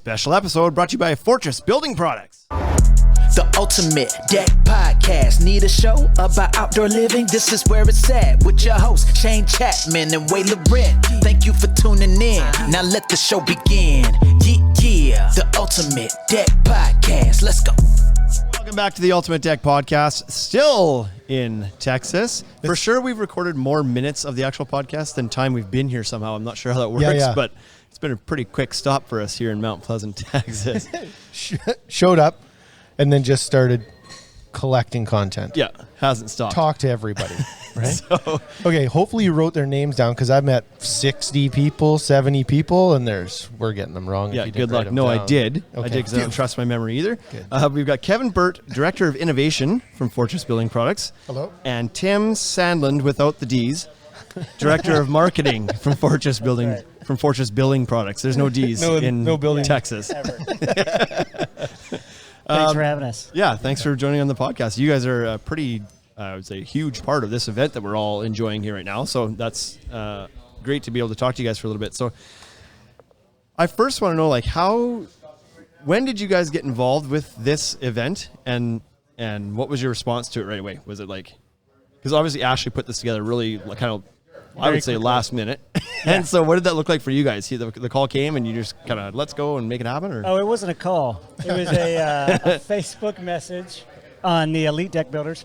Special episode brought to you by Fortress Building Products. The Ultimate Deck Podcast. Need a show about outdoor living? This is where it's at with your hosts, Shane Chapman and Way Laurent. Thank you for tuning in. Now let the show begin. Yeah. The Ultimate Deck Podcast. Let's go. Welcome back to the Ultimate Deck Podcast. Still in Texas. For sure, we've recorded more minutes of the actual podcast than time we've been here somehow. I'm not sure how that works, but it's been a pretty quick stop for us here in Mount Pleasant, Texas. Showed up and then just started collecting content. Yeah, hasn't stopped. Talk to everybody, right? Okay, hopefully you wrote their names down because I've met 60 people, 70 people, and we're getting them wrong. Yeah, if you good didn't write luck. them No, down. I did. Okay. I did because I don't trust my memory either. Good. We've got Kevin Burt, Director of Innovation from Fortress Building Products. Hello. And Tim Sandlund, without the D's, Director of Marketing from Fortress Building from Fortress Building Products. There's no D's in building Texas. Thanks for having us. Yeah, thanks for joining on the podcast. You guys are a pretty, I would say, huge part of this event that we're all enjoying here right now. So that's great to be able to talk to you guys for a little bit. So I first want to know, when did you guys get involved with this event, and what was your response to it right away? Was it because obviously Ashley put this together really kind of, I would say, last minute. And so what did that look like for you guys? The call came and you just kind of, let's go and make it happen? Or? Oh, it wasn't a call. It was a Facebook message on the Elite Deck Builders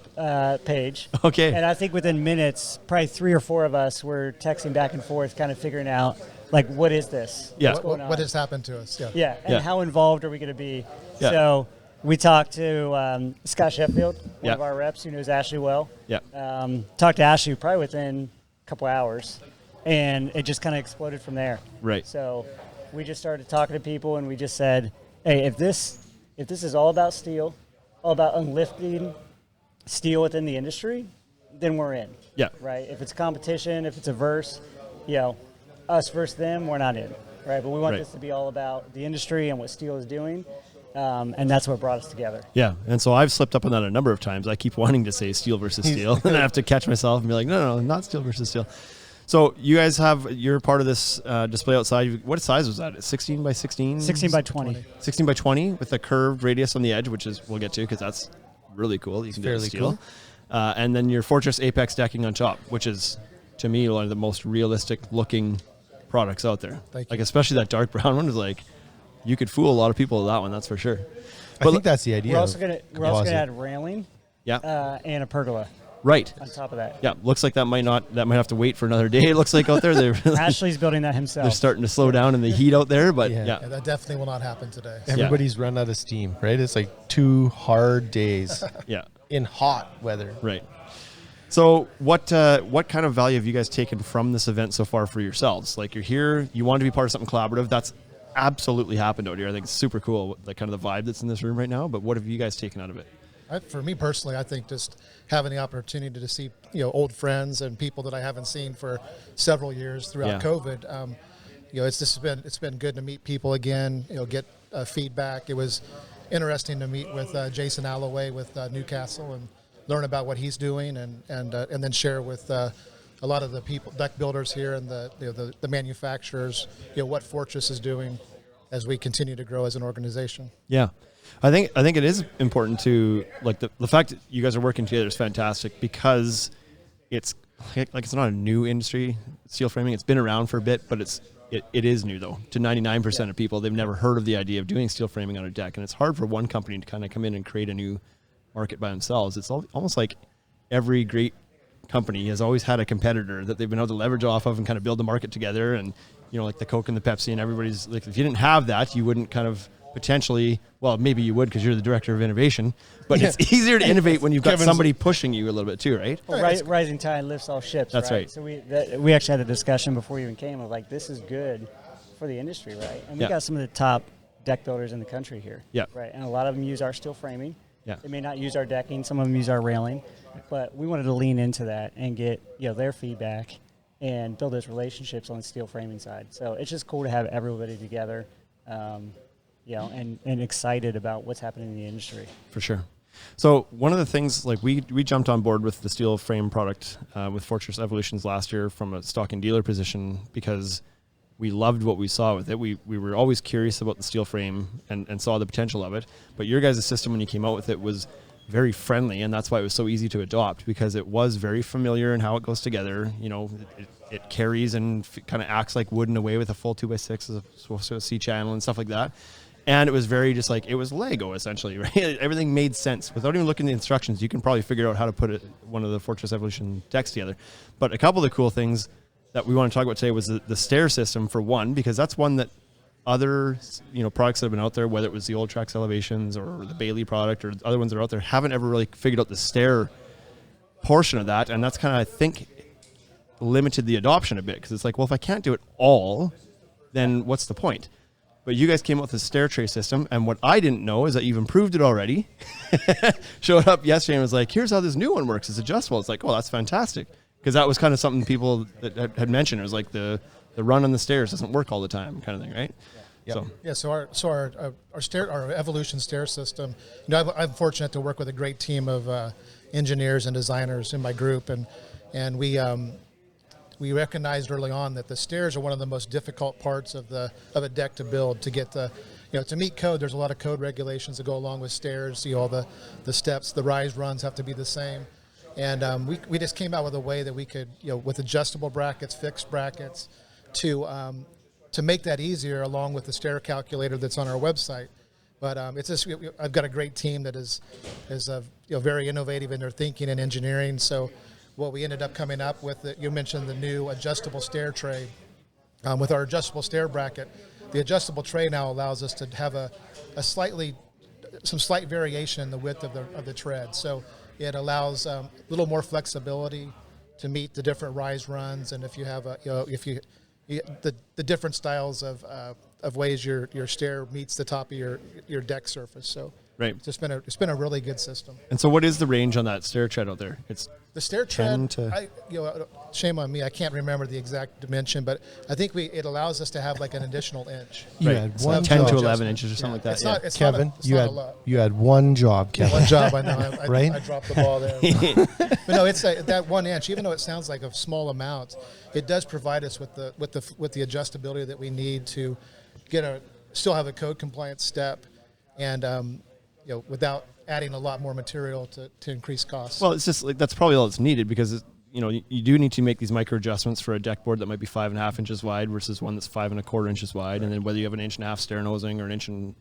page. Okay. And I think within minutes, probably 3 or 4 of us were texting back and forth, kind of figuring out, what is this? Yeah. What's going on? What has happened to us? Yeah, and how involved are we going to be? Yeah. So we talked to Scott Sheffield, one of Yeah. our reps who knows Ashley well. Yeah. Talked to Ashley probably within a couple hours, and it just kind of exploded from there. Right. So we just started talking to people, and we just said, hey, if this is all about steel, all about unlifting steel within the industry, then we're in. Yeah. Right? If it's competition, if it's a verse, us versus them, we're not in. Right? But we want this to be all about the industry and what steel is doing, and that's what brought us together. Yeah, and so I've slipped up on that a number of times. I keep wanting to say steel versus steel, and I have to catch myself and be like, no, not steel versus steel. So you guys you're part of this display outside. What size was that? 16 by 16? 16 by 20. 16 by 20 with a curved radius on the edge, which we'll get to because that's really cool. You can do fairly steel. And then your Fortress Apex decking on top, which is, to me, one of the most realistic looking products out there. Thank you. Especially that dark brown one is you could fool a lot of people with that one, that's for sure. I think that's the idea. We're also gonna add railing, Yeah. and a pergola Right. on top of that. Yeah, looks like that might have to wait for another day. It looks like out there Ashley's building that himself. they're starting to slow down in the heat out there, but Yeah. yeah. Yeah, that definitely will not happen today. Everybody's run out of steam, right? It's 2 hard days Yeah. in hot weather. Right. So what kind of value have you guys taken from this event so far for yourselves? You're here, you want to be part of something collaborative. That's absolutely happened out here. I think it's super cool, kind of the vibe that's in this room right now. But what have you guys taken out of it? For me personally, I think just having the opportunity to see old friends and people that I haven't seen for several years throughout COVID. It's been good to meet people again. Get feedback. It was interesting to meet with Jason Alloway with Newcastle and learn about what he's doing and then share with a lot of the people, deck builders here, and the manufacturers, what Fortress is doing as we continue to grow as an organization. Yeah, I think it is important to the fact that you guys are working together is fantastic because it's it's not a new industry, steel framing. It's been around for a bit, but it is new though. To 99% of people, they've never heard of the idea of doing steel framing on a deck, and it's hard for one company to kind of come in and create a new market by themselves. It's almost like every great company has always had a competitor that they've been able to leverage off of and kind of build the market together. And like the Coke and the Pepsi, and everybody's if you didn't have that, you wouldn't kind of potentially, well, maybe you would because you're the director of innovation, but it's easier to innovate when you've got somebody pushing you a little bit too, right? Well, rising tide lifts all ships. That's right. So we actually had a discussion before we even came of this is good for the industry, right? And we got some of the top deck builders in the country here. Yeah. Right. And a lot of them use our steel framing. Yeah. They may not use our decking. Some of them use our railing, but we wanted to lean into that and get their feedback and build those relationships on the steel framing side. So it's just cool to have everybody together, and excited about what's happening in the industry. For sure. So one of the things, we jumped on board with the steel frame product with Fortress Evolutions last year from a stock and dealer position because we loved what we saw with it. We were always curious about the steel frame and saw the potential of it. But your guys' system, when you came out with it, was very friendly, and that's why it was so easy to adopt, because it was very familiar in how it goes together. You know, it carries and kind of acts like wood in a way with a full 2x6 as opposed to a C channel and stuff like that. And it was very just like, it was Lego essentially, right? Everything made sense. Without even looking at the instructions, you can probably figure out how to put one of the Fortress Evolution decks together. But a couple of the cool things that we want to talk about today was the Stair System, for one, because that's one that other products that have been out there, whether it was the Old Trax Elevations or the Bailey product or other ones that are out there, haven't ever really figured out the stair portion of that. And that's kind of, I think, limited the adoption a bit, because it's like, well, if I can't do it all, then what's the point? But you guys came up with a stair tray system, and what I didn't know is that you've improved it already. Showed up yesterday and was like, here's how this new one works. It's adjustable. It's like, oh, that's fantastic. Because that was kind of something people that had mentioned. It was like the run on the stairs doesn't work all the time, kind of thing, right? Yeah. So our Evolution stair system. I'm fortunate to work with a great team of engineers and designers in my group, and we recognized early on that the stairs are one of the most difficult parts of a deck to build. To get to meet code, there's a lot of code regulations that go along with stairs. All the steps, the rise runs have to be the same. And we just came out with a way that we could, with adjustable brackets, fixed brackets, to make that easier, along with the stair calculator that's on our website. But it's just, I've got a great team that is very innovative in their thinking and engineering. So what we ended up coming up with, you mentioned the new adjustable stair tray. With our adjustable stair bracket, the adjustable tray now allows us to have some slight variation in the width of the tread. So it allows a little more flexibility to meet the different rise runs, and if you have the different styles of ways your stair meets the top of your deck surface. So right, it's been a really good system. And so, what is the range on that stair tread out there? It's the stair tread. Shame on me, I can't remember the exact dimension, but I think it allows us to have like an additional inch. You right, had so one 10 job. to 11 inches or something like that. It's Kevin, not a lot. you had one job, Kevin. One job, I know. Right? I dropped the ball there. But no, it's that 1 inch. Even though it sounds like a small amount, it does provide us with the adjustability that we need to still have a code compliant step, and without adding a lot more material to increase costs. Well, it's just like that's probably all that's needed, because you do need to make these micro adjustments for a deck board that might be 5.5 inches wide versus one that's 5 1/4 inches wide, and then whether you have an 1.5 inch stair nosing or an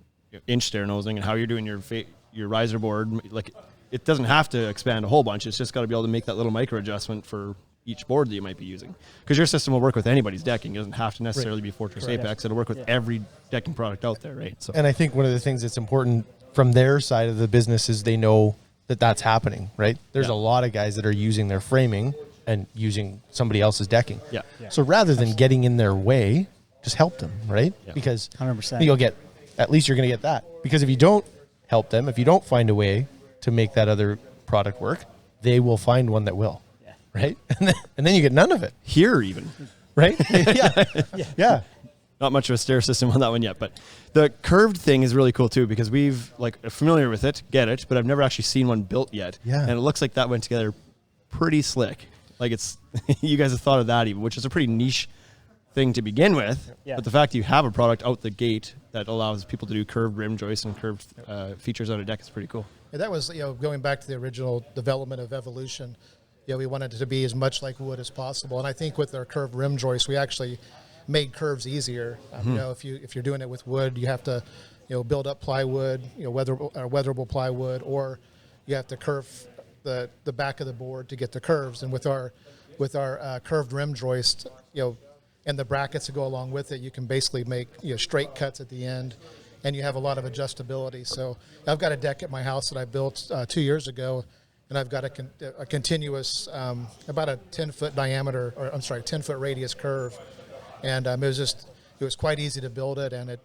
inch stair nosing, and how you're doing your riser board, like it doesn't have to expand a whole bunch. It's just got to be able to make that little micro adjustment for each board that you might be using, because your system will work with anybody's decking. It doesn't have to necessarily be Fortress Apex. It'll work with every decking product out there, right? So, and I think one of the things that's important from their side of the business is they know that that's happening, right? There's a lot of guys that are using their framing and using somebody else's decking. Yeah. So rather than getting in their way, just help them, right? Yeah. Because 100%. at least you're going to get that. Because if you don't help them, if you don't find a way to make that other product work, they will find one that will, right? And then you get none of it. here even. Right? Yeah. Not much of a stair system on that one yet, but the curved thing is really cool too, because we've familiar with it, get it, but I've never actually seen one built yet. Yeah. And it looks like that went together pretty slick. Like it's, you guys have thought of that even, which is a pretty niche thing to begin with. Yeah. But the fact that you have a product out the gate that allows people to do curved rim joists and curved features on a deck is pretty cool. Yeah, that was, going back to the original development of Evolution, we wanted it to be as much like wood as possible. And I think with our curved rim joist, we actually made curves easier. If you're doing it with wood, you have to, build up plywood, weatherable plywood, or you have to curve the back of the board to get the curves. And with our curved rim joist, and the brackets that go along with it, you can basically make straight cuts at the end, and you have a lot of adjustability. So I've got a deck at my house that I built 2 years ago, and I've got a continuous about a 10-foot diameter, 10-foot radius curve, and it was quite easy to build it, and it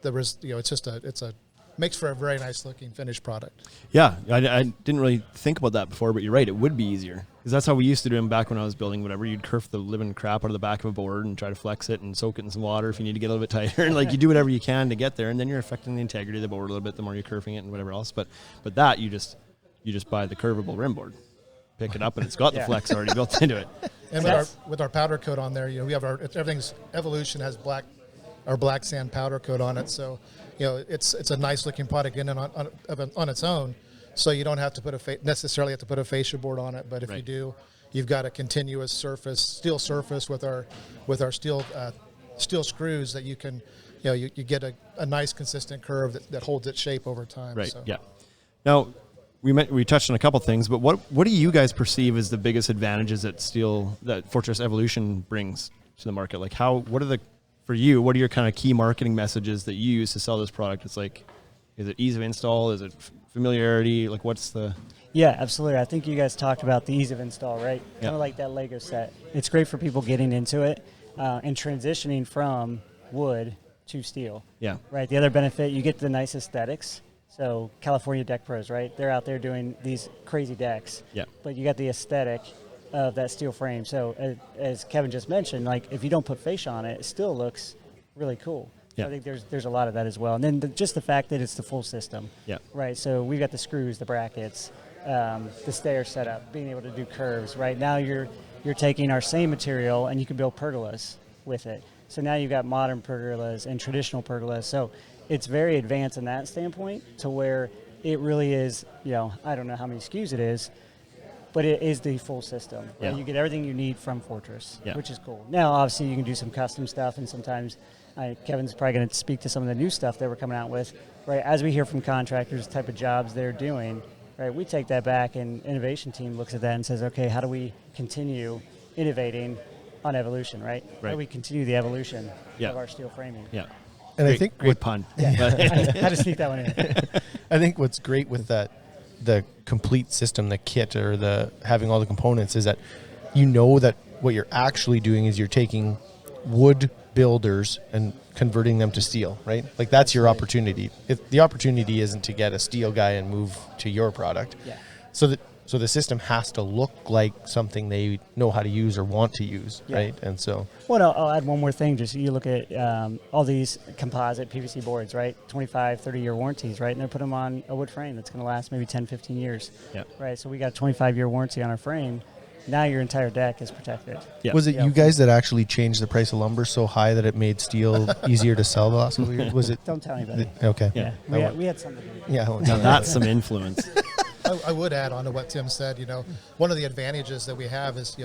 makes for a very nice looking finished product. Yeah, I didn't really think about that before, but you're right. It would be easier, because that's how we used to do them back when I was building whatever. You'd kerf the living crap out of the back of a board and try to flex it and soak it in some water if you need to get a little bit tighter. And you do whatever you can to get there, and then you're affecting the integrity of the board a little bit the more you're kerfing it and whatever else. But that you just buy the curvable rim board, pick it up, and it's got the flex already built into it. And with our powder coat on there, we have everything's Evolution has black our black sand powder coat on it. So, it's a nice looking product in and on its own. So you don't have to necessarily have to put a fascia board on it. But if you do, you've got a continuous steel surface with our steel screws that you can, you get a nice consistent curve that holds its shape over time. Right. So. Yeah. Now, we touched on a couple things, but what do you guys perceive as the biggest advantages that Fortress Evolution brings to the market? Like what are your kind of key marketing messages that you use to sell this product? It's like, is it ease of install? Is it familiarity? Like what's the... Yeah, absolutely. I think you guys talked about the ease of install, right? Yeah. Kind of like that Lego set. It's great for people getting into it and transitioning from wood to steel. Yeah. Right. The other benefit, you get the nice aesthetics. So California deck pros, right? They're out there doing these crazy decks. Yeah. But you got the aesthetic of that steel frame. So as Kevin just mentioned, like if you don't put fascia on it, it still looks really cool. Yeah. So I think there's a lot of that as well. And then just the fact that it's the full system. Yeah. Right. So we've got the screws, the brackets, the stair setup, being able to do curves. Right now you're taking our same material and you can build pergolas with it. So now you've got modern pergolas and traditional pergolas. So it's very advanced in that standpoint to where it really is, I don't know how many SKUs it is, but it is the full system. Yeah. You get everything you need from Fortress, yeah. which is cool. Now, obviously, you can do some custom stuff, and sometimes Kevin's probably going to speak to some of the new stuff that we're coming out with. Right, as we hear from contractors, the type of jobs they're doing, right, we take that back, and innovation team looks at that and says, okay, how do we continue innovating on evolution, right? How do we continue the evolution of our steel framing? Yeah. And great, I think great pun. Yeah. I had to sneak that one in. I think what's great with the complete system, the kit, or the having all the components, is that that what you're actually doing is you're taking wood builders and converting them to steel, right? Like that's your opportunity. The opportunity isn't to get a steel guy and move to your product. Yeah. So the system has to look like something they know how to use or want to use, right? And so... Well, I'll add one more thing. Just you look at all these composite PVC boards, right? 25, 30-year warranties, right? And they put them on a wood frame that's going to last maybe 10, 15 years, right? So we got a 25-year warranty on our frame. Now your entire deck is protected. Yeah. Was it you guys that actually changed the price of lumber so high that it made steel easier to sell the last couple of years? Was it? Don't tell anybody. Okay. Yeah. We had something to do with it. Yeah. Now that's some influence. I would add on to what Tim said. One of the advantages that we have is,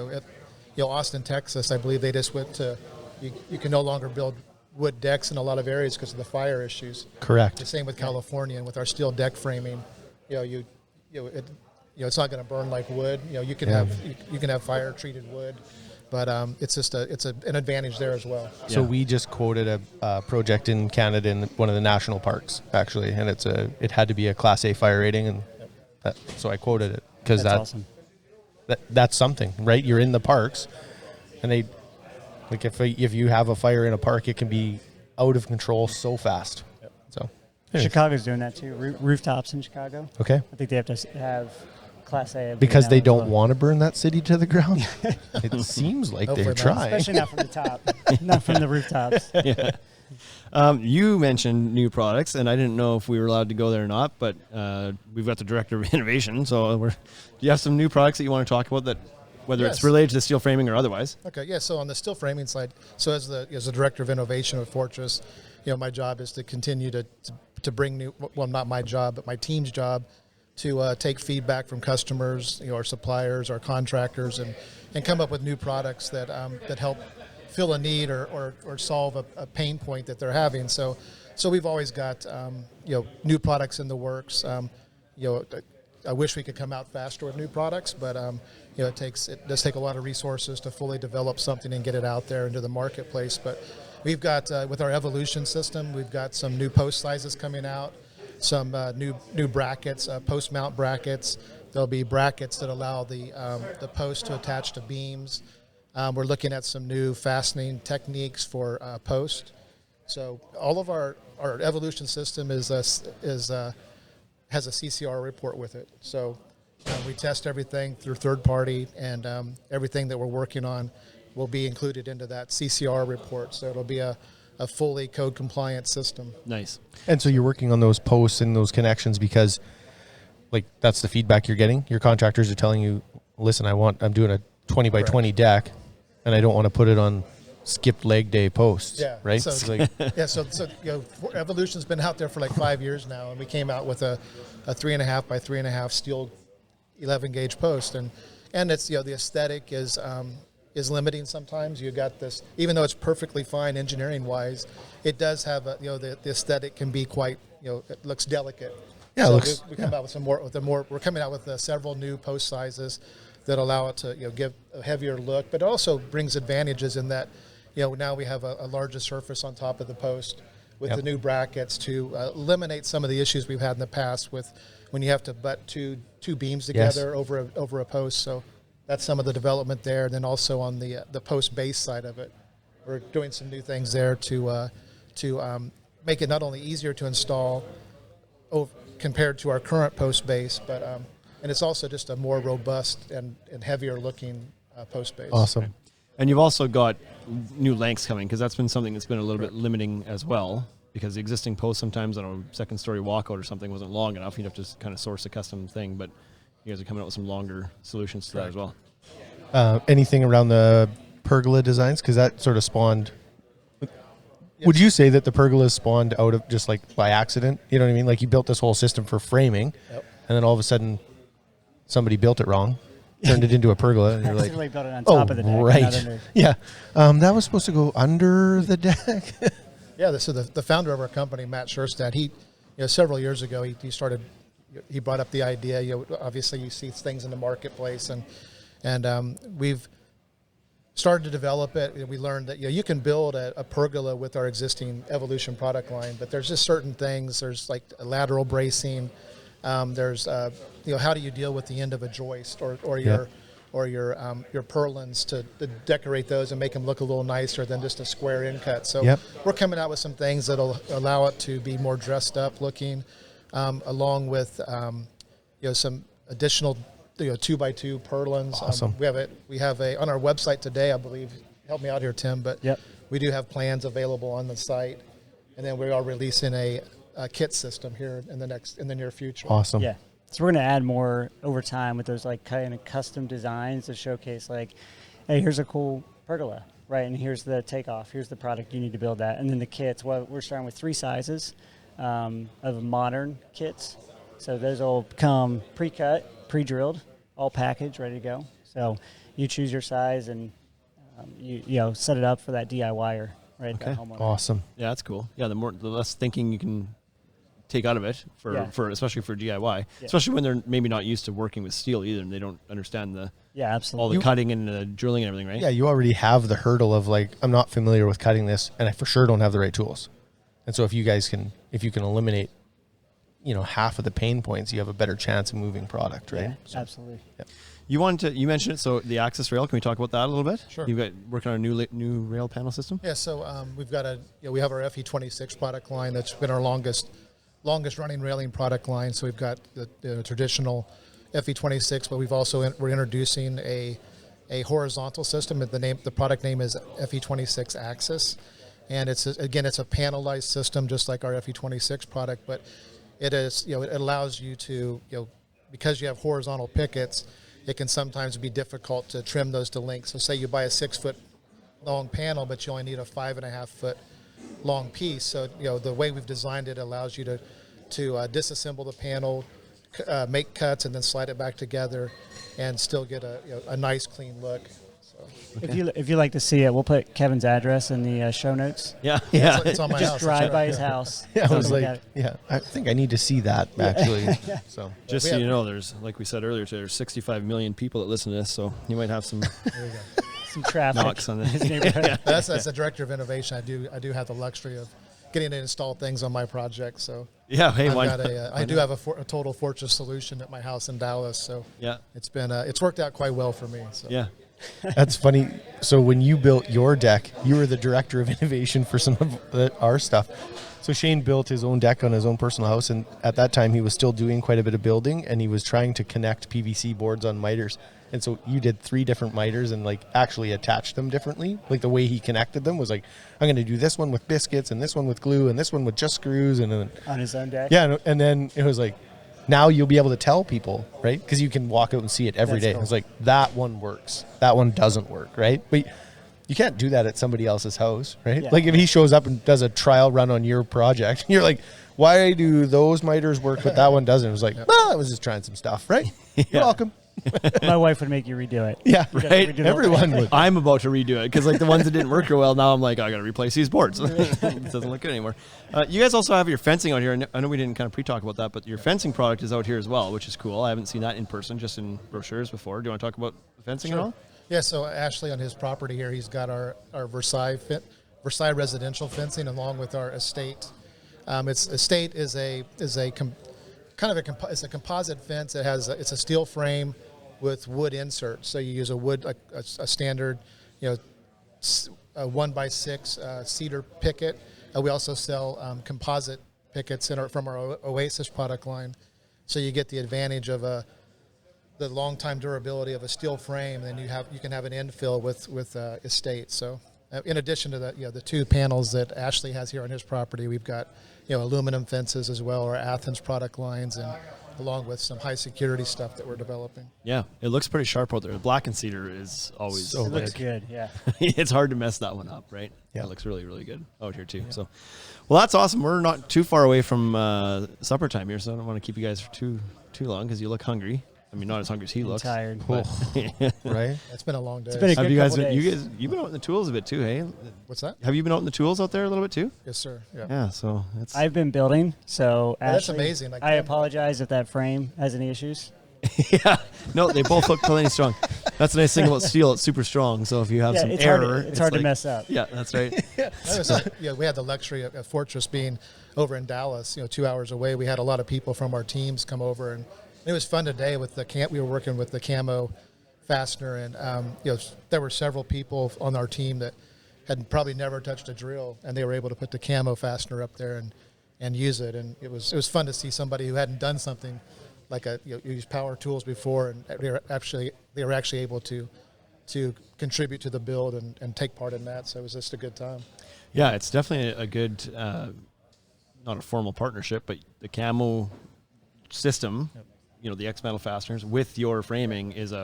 Austin, Texas, I believe they just went to, you can no longer build wood decks in a lot of areas because of the fire issues. Correct. The same with California, and with our steel deck framing, it's not going to burn like wood. You can have fire treated wood, but it's just an advantage there as well. So we just quoted a project in Canada in one of the national parks, actually, and it had to be a Class A fire rating, and so I quoted it because that's awesome. That's something, right? You're in the parks, and they like if you have a fire in a park, it can be out of control so fast. So Chicago's doing that too. Rooftops in Chicago. Okay. I think they have to have Class A because they don't want to burn that city to the ground. It seems like they're trying, especially not from the top, not from the rooftops. Yeah. You mentioned new products, and I didn't know if we were allowed to go there or not, but we've got the director of innovation. So do you have some new products that you want to talk about, that whether it's related to steel framing or otherwise? Okay, yeah. So on the steel framing side, so as the director of innovation at Fortress, my job is to continue to bring new. Well, not my job, but my team's job to take feedback from customers, our suppliers, our contractors, and come up with new products that help fill a need or solve a pain point that they're having. So we've always got new products in the works. I wish we could come out faster with new products, but it does take a lot of resources to fully develop something and get it out there into the marketplace. But we've got with our Evolution system, we've got some new post sizes coming out, some new brackets, post mount brackets. There'll be brackets that allow the post to attach to beams. We're looking at some new fastening techniques for post. So all of our Evolution system has a CCR report with it. So we test everything through third party, and everything that we're working on will be included into that CCR report. So it'll be a fully code compliant system. Nice. And so you're working on those posts and those connections because, like, that's the feedback you're getting. Your contractors are telling you, listen, I'm doing a 20 by 20 deck, and I don't want to put it on skipped leg day posts, Yeah. right? So, It's like, so Evolution's been out there for like 5 years now, and we came out with a 3.5 by 3.5 steel 11 gauge post, and it's the aesthetic is limiting sometimes. You got this, even though it's perfectly fine engineering wise, it does have the aesthetic can be quite it looks delicate. Yeah, so it looks, we come out with some more. We're coming out with several new post sizes that allow it to give a heavier look, but it also brings advantages in that now we have a larger surface on top of the post with the new brackets to eliminate some of the issues we've had in the past with when you have to butt two beams together over a post. So that's some of the development there. And then also on the post base side of it, we're doing some new things there to make it not only easier to install compared to our current post base, but and it's also just a more robust and heavier looking post base. awesome. And you've also got new lengths coming, because that's been something that's been a little bit limiting as well, because the existing post sometimes on a second story walkout or something wasn't long enough. You'd have to kind of source a custom thing, but you guys are coming out with some longer solutions to that as well. Anything around the pergola designs? Because that sort of spawned. Would you say that the pergola spawned out of just like by accident? You know what I mean? Like you built this whole system for framing, and then all of a sudden somebody built it wrong, turned it into a pergola, and you're like, Basically built it on top of the deck. right. Yeah. That was supposed to go under the deck. Yeah, so the founder of our company, Matt Scherstad, he, several years ago, he brought up the idea. Obviously you see things in the marketplace, and we've started to develop it. We learned that you can build a pergola with our existing Evolution product line, but there's just certain things. There's like lateral bracing. There's how do you deal with the end of a joist or your purlins to decorate those and make them look a little nicer than just a square in cut. So we're coming out with some things that'll allow it to be more dressed up looking, along with some additional 2x2 purlins. Awesome. We have a on our website today, I believe. Help me out here, Tim. But we do have plans available on the site, and then we are releasing a kit system here in the near future. Awesome. Yeah. So we're going to add more over time with those like kind of custom designs to showcase like, hey, here's a cool pergola, right? And here's the takeoff. Here's the product you need to build that. And then the kits. Well, we're starting with 3 sizes of modern kits. So those will come pre-cut, pre-drilled, all packaged, ready to go. So you choose your size and you set it up for that DIYer, right? Okay. That homeowner. Awesome. Yeah, that's cool. Yeah, the less thinking you can take out of it for especially for DIY, especially when they're maybe not used to working with steel either, and they don't understand absolutely all the cutting and the drilling and everything, right? Yeah, you already have the hurdle of like, I'm not familiar with cutting this, and I for sure don't have the right tools. And so if you can eliminate, half of the pain points, you have a better chance of moving product, right? Yeah, So, absolutely. yeah. You mentioned it, so the access rail. Can we talk about that a little bit? Sure. You've got working on a new rail panel system. Yeah, so we've got we have our FE26 product line that's been our longest running railing product line. So we've got the traditional FE26, but we've also we're introducing a horizontal system. The product name is FE26 Axis, and it's a panelized system just like our FE26 product, but it is it allows you to because you have horizontal pickets, it can sometimes be difficult to trim those to length. So say you buy a 6-foot long panel, but you only need a 5.5-foot long piece. So the way we've designed it allows you to disassemble the panel, make cuts, and then slide it back together, and still get a nice clean look. So. Okay. If you like to see it, we'll put Kevin's address in the show notes. Yeah. It's on my Just house. drive by his house. Yeah, I So was we like, got- I think I need to see that actually. So Just so you know, there's, like we said earlier, there's 65 million people that listen to this, so you might have some some traffic knocks on in his this. neighborhood. As the director of innovation, I do have the luxury of getting to install things on my project. So Yeah, hey, I've why got not? I do have a total fortress solution at my house in Dallas. So Yeah. it's worked out quite well for me. So. Yeah. that's funny. So when you built your deck, you were the director of innovation for some of our stuff. So Shane built his own deck on his own personal house, and at that time he was still doing quite a bit of building, and he was trying to connect PVC boards on miters. And so you did 3 different miters and like actually attached them differently. Like the way he connected them was like, I'm going to do this one with biscuits and this one with glue and this one with just screws. And then On his own deck. yeah, and then it was like, now you'll be able to tell people, right? Because you can walk out and see it every That's day. cool. It's like, that one works. That one doesn't work, right? But You can't do that at somebody else's house, right? Yeah. Like if he shows up and does a trial run on your project, you're like, why do those miters work but that one doesn't? It was like, well, I was just trying some stuff, right? You're welcome. My wife would make you redo it. Yeah, You'd have to right. redo the whole Everyone thing. would. I'm about to redo it because like the ones that didn't work real well, now I'm like, I got to replace these boards. It doesn't look good anymore. You guys also have your fencing out here. I know we didn't kind of pre-talk about that, but your fencing product is out here as well, which is cool. I haven't seen that in person, just in brochures before. Do you want to talk about the fencing at all? Yeah, so Ashley on his property here, he's got our Versailles residential fencing along with our estate. Its estate is a composite fence. It's a steel frame with wood inserts. So you use a standard, a 1x6 cedar picket. We also sell composite pickets from our Oasis product line. So you get the advantage of the long time durability of a steel frame, and then you can have an infill with estate. So in addition to that, the 2 panels that Ashley has here on his property, we've got aluminum fences as well, our Athens product lines, and along with some high security stuff that we're developing. Yeah, it looks pretty sharp out there. Black and cedar is always So It looks big. good, yeah. it's hard to mess that one up, right? Yeah. It looks really, really good out here too. So, well, that's awesome. We're not too far away from supper time here, so I don't want to keep you guys for too long because you look hungry. I mean, not as hungry as he I'm looks. tired. Right? It's been a long day. It's been a Have good you guys couple been, days. you've been out in the tools a bit too, hey? What's that? Have you been out in the tools out there a little bit too? Yes, sir. Yeah. Yeah, so it's I've been building, so that's Ashley, amazing. Like, I apologize if that frame has any issues. yeah. No, they both look plenty strong. That's the nice thing about steel; it's super strong. So if you have Yeah, some it's error, hard. It's hard to like- mess up. Yeah, that's right. We had the luxury of Fortress being over in Dallas, 2 hours away. We had a lot of people from our teams come over, and it was fun today with the camp. We were working with the camo fastener, and there were several people on our team that had probably never touched a drill, and they were able to put the camo fastener up there and use it. And it was fun to see somebody who hadn't done something like used power tools before, and they were actually able to contribute to the build and take part in that. So it was just a good time. Yeah, it's definitely a good, not a formal partnership, but the camo system, the X metal fasteners with your framing is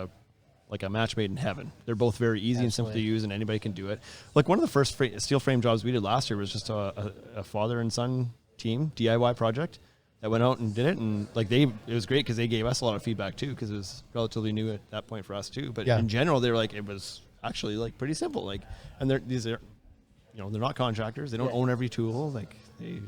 like a match made in heaven. They're both very easy and simple to use, and anybody can do it. Like one of the first steel frame jobs we did last year was just a father and son team DIY project that went out and did it, and it was great because they gave us a lot of feedback too, because it was relatively new at that point for us too. But in general, they were like, it was actually like pretty simple. And these are, they're not contractors. They don't own every tool. Like they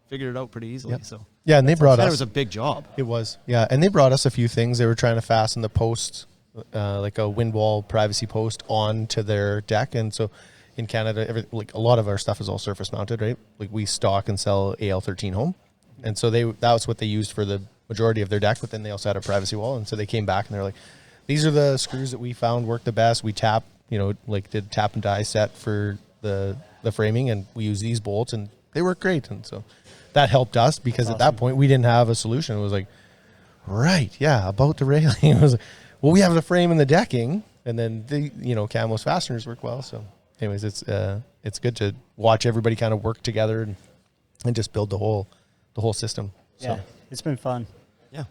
figured it out pretty easily. Yep. So Yeah, and they brought us. it was a big job. It was, yeah, and they brought us a few things. They were trying to fasten the posts, like a wind wall privacy post, onto their deck, and so in Canada, a lot of our stuff is all surface mounted, right? Like we stock and sell AL13 home, and so that was what they used for the majority of their deck. But then they also had a privacy wall, and so they came back and they're like, "These are the screws that we found work the best. We did tap and die set for the framing, and we use these bolts, and they work great." And so that helped us because at that point we didn't have a solution. It was like, right, yeah, about the railing. It was like, well, we have the frame and the decking, and then the Camo's fasteners work well. So, anyways, it's good to watch everybody kind of work together and just build the whole system. So. Yeah, it's been fun. Yeah.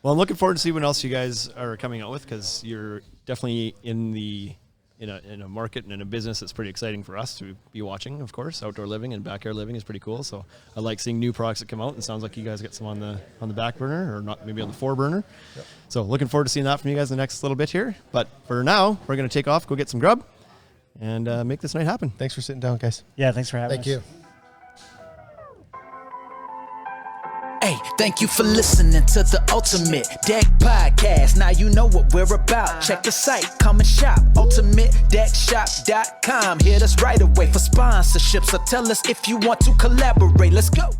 Well, I'm looking forward to see what else you guys are coming out with, because you're definitely in a market and in a business that's pretty exciting for us to be watching. Of course, outdoor living and backyard living is pretty cool. So I like seeing new products that come out, and it sounds like you guys get some on the back burner, or not, maybe on the foreburner. Yep. So looking forward to seeing that from you guys in the next little bit here. But for now, we're going to take off, go get some grub, and make this night happen. Thanks for sitting down, guys. Yeah, thanks for having us. Thank you. Hey, thank you for listening to the Ultimate Deck Podcast. Now you know what we're about. Check the site, come and shop. UltimateDeckShop.com. Hit us right away for sponsorships, or tell us if you want to collaborate. Let's go.